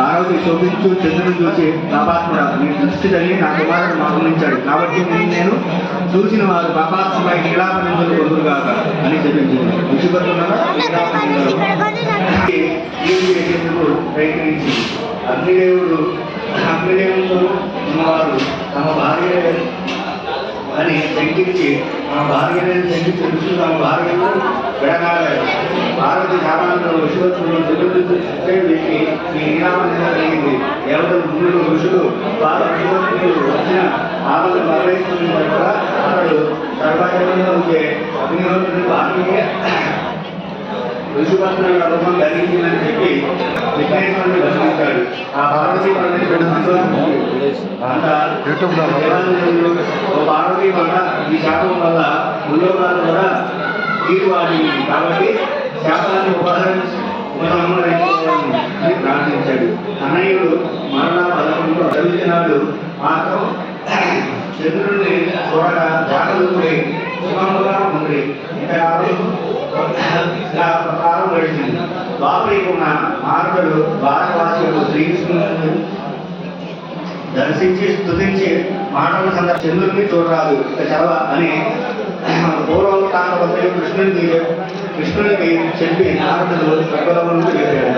పార్వతి శోభించు చంద్రుని చూసి పాపాత్ముడా నీ దృష్టి తల్లి నా కుమారుడు మాగునించాడు కాబట్టి నేను చూసిన వారు పాపాత్మపై నీలాపనిందులు కొడుకుగాక అని చెప్పించింది. రుచిపడుతున్నారా ప్రయత్నించి అగ్నిదేవుడు ఉన్నవారు తమ భార్య అని శంకించి తమ భార్యను శంకించి ఋషులు తమ భార్యను విడనాడారు. పార్వతి శాపాలను ఋషువత్తులను పెట్టి ఈ నీరామం జరిగింది. దేవతలు మునులు ఋషులు వారు ఋషువత్తులు వచ్చిన ఆమెను మరవేస్తున్న కూడా అతడు సర్వజనంలో ఉండే అగ్నిహోత్రుని భార్యే ఋషిపత్రుల రూపం ధరించిందని చెప్పి విఘ్నేశ్వరుని దర్శించాడు. ఆ పార్వతీ పార్వతీ వల్ల ఈ శాపం వల్ల ఉల్లోకాలు కూడా తీరువాడింది కాబట్టి శాపాన్ని ఉపసంహరించుకోవాలని ప్రార్థించాడు. అన్నయ్యుడు మరలా 11 చదువుతున్నాడు. మాత్రం చంద్రుడిని చూడగా జాగ్రత్తపై సుఖముగా ఉంది. ప్రకారం గడిచింది. ద్వాపరికున్న మార్గడు భారతవాసులకు శ్రీకృష్ణుడు దర్శించి స్తుతించి మాటల సందర్భ చంద్రుడిని చూడరాదు చదవ అని పూర్వం తాను కృష్ణుడికి చెప్పి నారదుడు స్వర్గలోకంలో చెప్పాడు.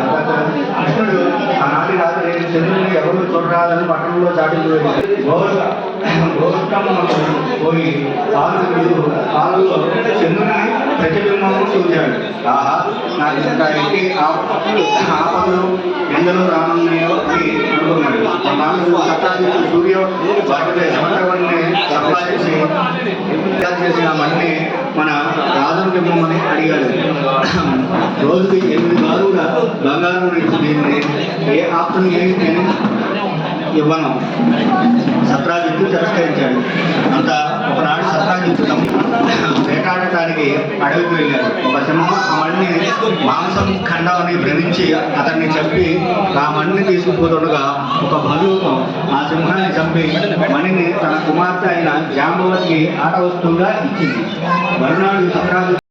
కృష్ణుడు ఆనాటి రాత్రి చంద్రుడిని ఎవరు చూడరాదని పట్టణంలో చాటింపు పోయి పాలలో చంద్రుని ప్రతిబింబము చూశాడు. ఆహా నాకు ఇంకా ఎట్టి ఆపదలు ఎందరో రానున్నాయో అని అనుకున్నాడు. నాలుగు సత్తాన్ని సూర్య సమటవన్నీ సప్లై చేసిన మన్ని మన రాజుకి ఇవ్వమని అడిగాడు. రోజుకి 8 బారుగా బంగారం దీన్ని ఏ ఆప్తుని నేను ఇవ్వను సత్రాజిత్తు తిరస్కరించాడు. అంత ఒకనాడు సత్రాజిత్తు వేటాడటానికి అడవికి వెళ్ళాడు. ఒక సింహం ఆ మణిని మాంసం ఖండాన్ని భ్రమించి అతన్ని చంపి ఆ మణిని తీసుకుపోతుండగా ఒక భలువు ఆ సింహాన్ని చంపి మణిని తన కుమార్తె అయిన జాంబవతికి ఆట వస్తువుగా ఇచ్చింది. మరునాడు సత్రాజిత్తు